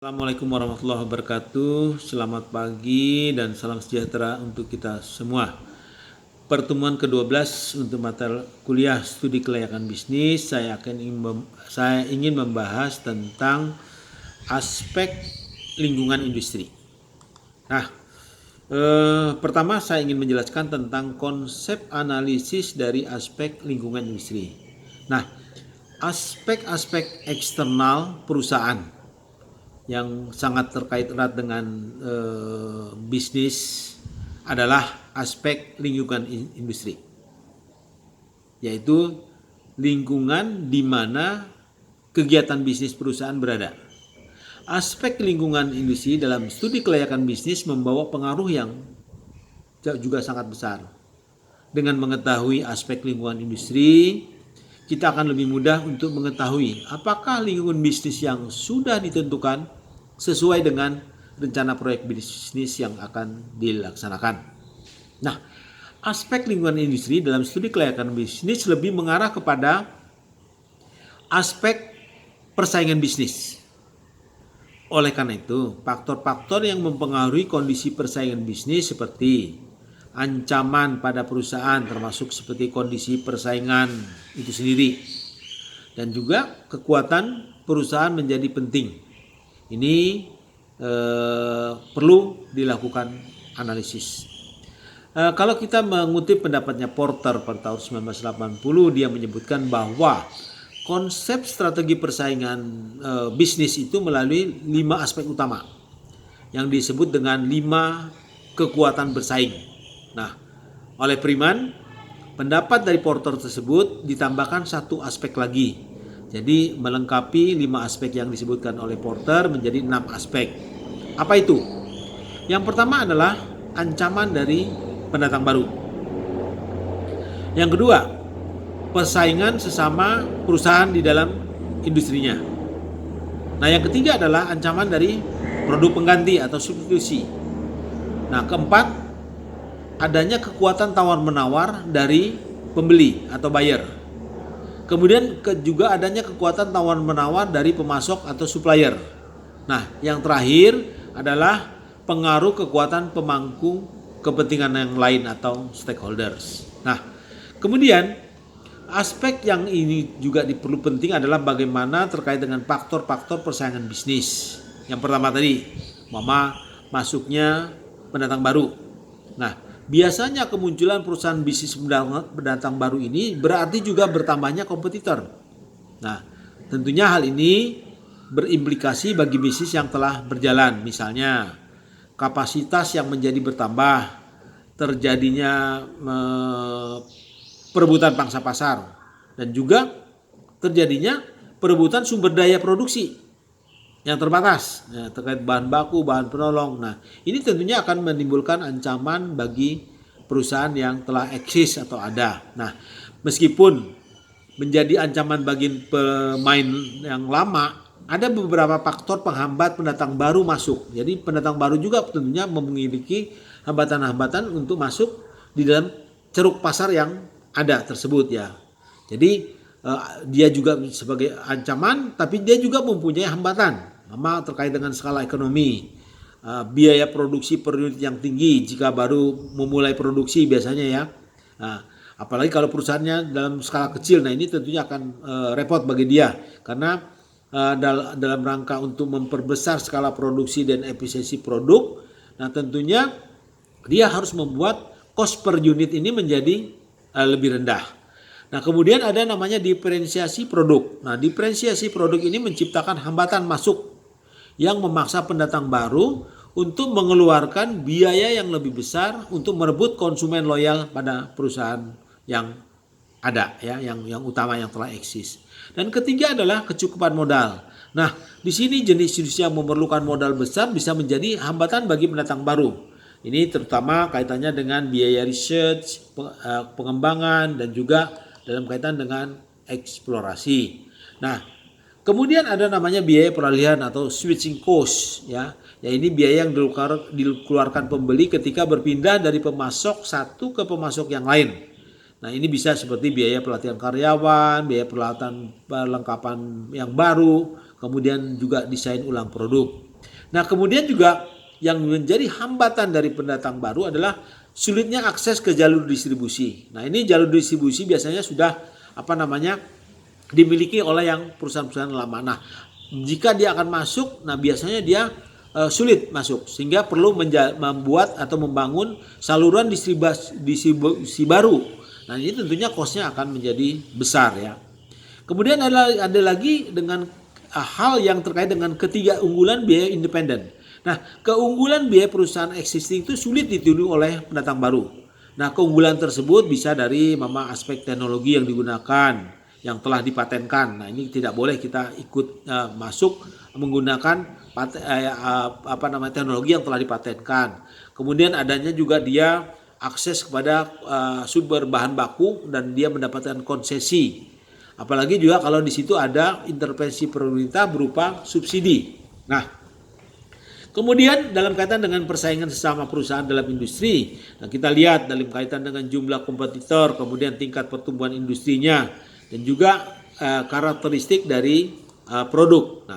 Assalamualaikum warahmatullahi wabarakatuh. Selamat pagi dan salam sejahtera untuk kita semua. Pertemuan ke-12 untuk mata kuliah studi kelayakan bisnis, saya ingin membahas tentang aspek lingkungan industri. Nah, pertama saya ingin menjelaskan tentang konsep analisis dari aspek lingkungan industri. Nah, aspek-aspek eksternal perusahaan yang sangat terkait erat dengan bisnis adalah aspek lingkungan industri, yaitu lingkungan di mana kegiatan bisnis perusahaan berada. Aspek lingkungan industri dalam studi kelayakan bisnis membawa pengaruh yang juga sangat besar. Dengan mengetahui aspek lingkungan industri, kita akan lebih mudah untuk mengetahui apakah lingkungan bisnis yang sudah ditentukan sesuai dengan rencana proyek bisnis yang akan dilaksanakan. Nah, aspek lingkungan industri dalam studi kelayakan bisnis lebih mengarah kepada aspek persaingan bisnis. Oleh karena itu, faktor-faktor yang mempengaruhi kondisi persaingan bisnis seperti ancaman pada perusahaan, termasuk seperti kondisi persaingan itu sendiri, dan juga kekuatan perusahaan menjadi penting. Ini perlu dilakukan analisis. Kalau kita mengutip pendapatnya Porter pada tahun 1980, dia menyebutkan bahwa konsep strategi persaingan bisnis itu melalui 5 aspek utama yang disebut dengan 5 kekuatan bersaing. Nah, oleh Freeman, pendapat dari Porter tersebut ditambahkan satu aspek lagi. Jadi melengkapi 5 aspek yang disebutkan oleh Porter menjadi 6 aspek. Apa itu? Yang pertama adalah ancaman dari pendatang baru. Yang kedua, persaingan sesama perusahaan di dalam industrinya. Nah, yang ketiga adalah ancaman dari produk pengganti atau substitusi. Nah, keempat, adanya kekuatan tawar-menawar dari pembeli atau buyer. Kemudian juga adanya kekuatan tawar-menawar dari pemasok atau supplier. Nah, yang terakhir adalah pengaruh kekuatan pemangku kepentingan yang lain atau stakeholders. Nah, kemudian aspek yang ini juga perlu penting adalah bagaimana terkait dengan faktor-faktor persaingan bisnis. Yang pertama tadi, masuknya pendatang baru. Nah, biasanya kemunculan perusahaan bisnis pendatang baru ini berarti juga bertambahnya kompetitor. Nah, tentunya hal ini berimplikasi bagi bisnis yang telah berjalan. Misalnya, kapasitas yang menjadi bertambah, terjadinya perebutan pangsa pasar, dan juga terjadinya perebutan sumber daya produksi yang terbatas, terkait bahan baku, bahan penolong. Nah, ini tentunya akan menimbulkan ancaman bagi perusahaan yang telah eksis atau ada. Nah, meskipun menjadi ancaman bagi pemain yang lama, ada beberapa faktor penghambat pendatang baru masuk. Jadi pendatang baru juga tentunya memiliki hambatan-hambatan untuk masuk di dalam ceruk pasar yang ada tersebut ya. Jadi dia juga sebagai ancaman, tapi dia juga mempunyai hambatan terkait dengan skala ekonomi, biaya produksi per unit yang tinggi jika baru memulai produksi biasanya ya. Nah, apalagi kalau perusahaannya dalam skala kecil, nah ini tentunya akan repot bagi dia karena dalam rangka untuk memperbesar skala produksi dan efisiensi produk, nah tentunya dia harus membuat cost per unit ini menjadi lebih rendah. Nah, kemudian ada namanya diferensiasi produk. Nah, diferensiasi produk ini menciptakan hambatan masuk yang memaksa pendatang baru untuk mengeluarkan biaya yang lebih besar untuk merebut konsumen loyal pada perusahaan yang ada ya, yang utama yang telah eksis. Dan ketiga adalah kecukupan modal. Nah, di sini jenis-jenis yang memerlukan modal besar bisa menjadi hambatan bagi pendatang baru. Ini terutama kaitannya dengan biaya research, pengembangan, dan juga dalam kaitan dengan eksplorasi. Nah, kemudian ada namanya biaya peralihan atau switching cost ya. Ya, ini biaya yang dikeluarkan pembeli ketika berpindah dari pemasok satu ke pemasok yang lain. Nah, ini bisa seperti biaya pelatihan karyawan, biaya peralatan perlengkapan yang baru, kemudian juga desain ulang produk. Nah, kemudian juga yang menjadi hambatan dari pendatang baru adalah sulitnya akses ke jalur distribusi. Nah, ini jalur distribusi biasanya sudah dimiliki oleh yang perusahaan-perusahaan lama. Nah, jika dia akan masuk, nah biasanya dia sulit masuk, sehingga perlu membuat atau membangun saluran distribusi baru. Nah, ini tentunya cost-nya akan menjadi besar ya. Kemudian ada lagi dengan hal yang terkait dengan ketiga unggulan biaya independen. Nah, keunggulan biaya perusahaan existing itu sulit ditiru oleh pendatang baru. Nah, keunggulan tersebut bisa dari aspek teknologi yang digunakan, yang telah dipatenkan. Nah, ini tidak boleh kita ikut masuk menggunakan teknologi yang telah dipatenkan. Kemudian adanya juga dia akses kepada sumber bahan baku dan dia mendapatkan konsesi. Apalagi juga kalau di situ ada intervensi pemerintah berupa subsidi. Nah, kemudian dalam kaitan dengan persaingan sesama perusahaan dalam industri, nah kita lihat dalam kaitan dengan jumlah kompetitor, kemudian tingkat pertumbuhan industrinya, dan juga karakteristik dari produk.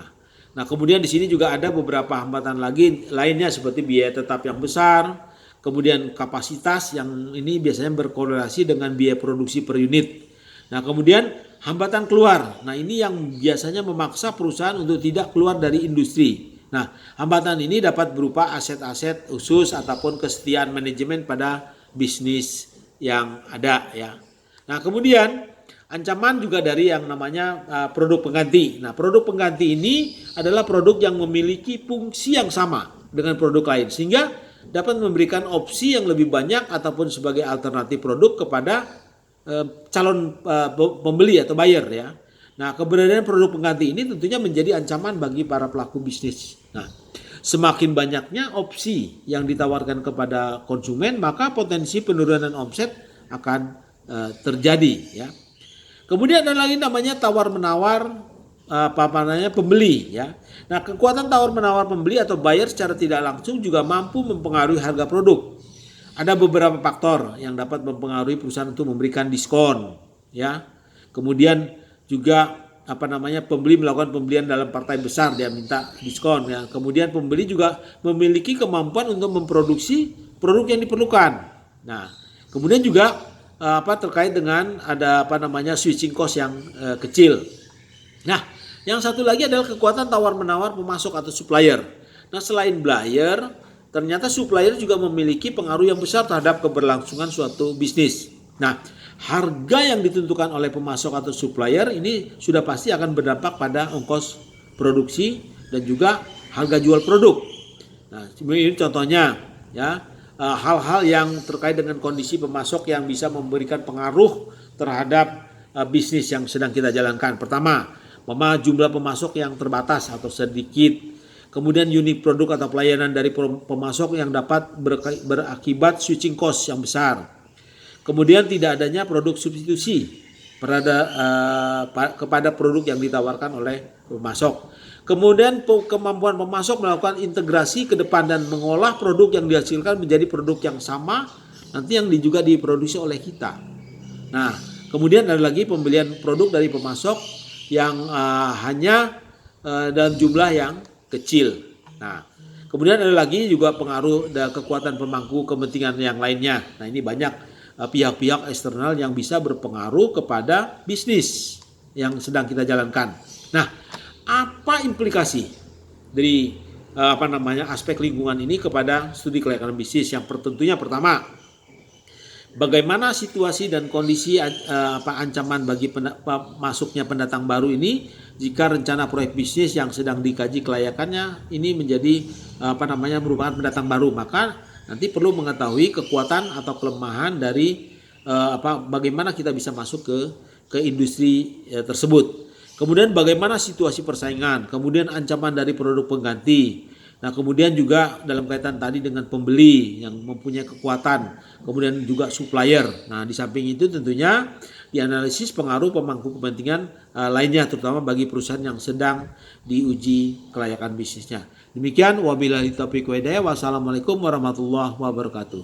Nah, kemudian di sini juga ada beberapa hambatan lainnya seperti biaya tetap yang besar, kemudian kapasitas yang ini biasanya berkorelasi dengan biaya produksi per unit. Nah, kemudian hambatan keluar. Nah, ini yang biasanya memaksa perusahaan untuk tidak keluar dari industri. Nah, hambatan ini dapat berupa aset-aset khusus ataupun kesetiaan manajemen pada bisnis yang ada ya. Nah, kemudian ancaman juga dari yang namanya produk pengganti. Nah, produk pengganti ini adalah produk yang memiliki fungsi yang sama dengan produk lain, sehingga dapat memberikan opsi yang lebih banyak ataupun sebagai alternatif produk kepada calon pembeli atau buyer ya. Nah, keberadaan produk pengganti ini tentunya menjadi ancaman bagi para pelaku bisnis. Nah, semakin banyaknya opsi yang ditawarkan kepada konsumen, maka potensi penurunan omset akan terjadi ya. Kemudian ada lagi namanya tawar-menawar pembeli ya. Nah, kekuatan tawar-menawar pembeli atau buyer secara tidak langsung juga mampu mempengaruhi harga produk. Ada beberapa faktor yang dapat mempengaruhi perusahaan untuk memberikan diskon ya. Kemudian juga pembeli melakukan pembelian dalam partai besar, dia minta diskon ya. Kemudian pembeli juga memiliki kemampuan untuk memproduksi produk yang diperlukan. Nah, kemudian juga terkait dengan ada switching cost yang kecil. Nah, yang satu lagi adalah kekuatan tawar-menawar pemasok atau supplier. Nah, selain buyer, ternyata supplier juga memiliki pengaruh yang besar terhadap keberlangsungan suatu bisnis. Nah, harga yang ditentukan oleh pemasok atau supplier ini sudah pasti akan berdampak pada ongkos produksi dan juga harga jual produk. Nah, ini contohnya ya, hal-hal yang terkait dengan kondisi pemasok yang bisa memberikan pengaruh terhadap bisnis yang sedang kita jalankan. Pertama, jumlah pemasok yang terbatas atau sedikit. Kemudian unit produk atau pelayanan dari pemasok yang dapat berakibat switching cost yang besar. Kemudian tidak adanya produk substitusi kepada produk yang ditawarkan oleh pemasok. Kemudian kemampuan pemasok melakukan integrasi ke depan dan mengolah produk yang dihasilkan menjadi produk yang sama nanti yang juga diproduksi oleh kita. Nah, kemudian ada lagi pembelian produk dari pemasok yang hanya dalam jumlah yang kecil. Nah, kemudian ada lagi juga pengaruh dan kekuatan pemangku kepentingan yang lainnya. Nah, ini banyak pihak-pihak eksternal yang bisa berpengaruh kepada bisnis yang sedang kita jalankan. Nah, apa implikasi dari aspek lingkungan ini kepada studi kelayakan bisnis? Yang tentunya pertama, bagaimana situasi dan kondisi ancaman bagi masuknya pendatang baru ini jika rencana proyek bisnis yang sedang dikaji kelayakannya ini menjadi merupakan pendatang baru, maka nanti perlu mengetahui kekuatan atau kelemahan dari bagaimana kita bisa masuk ke industri tersebut. Kemudian bagaimana situasi persaingan, kemudian ancaman dari produk pengganti. Nah, kemudian juga dalam kaitan tadi dengan pembeli yang mempunyai kekuatan, kemudian juga supplier. Nah, di samping itu tentunya dianalisis pengaruh pemangku kepentingan lainnya, terutama bagi perusahaan yang sedang diuji kelayakan bisnisnya. Demikian, wabillahi taufiq wa hidayah. Wassalamualaikum warahmatullahi wabarakatuh.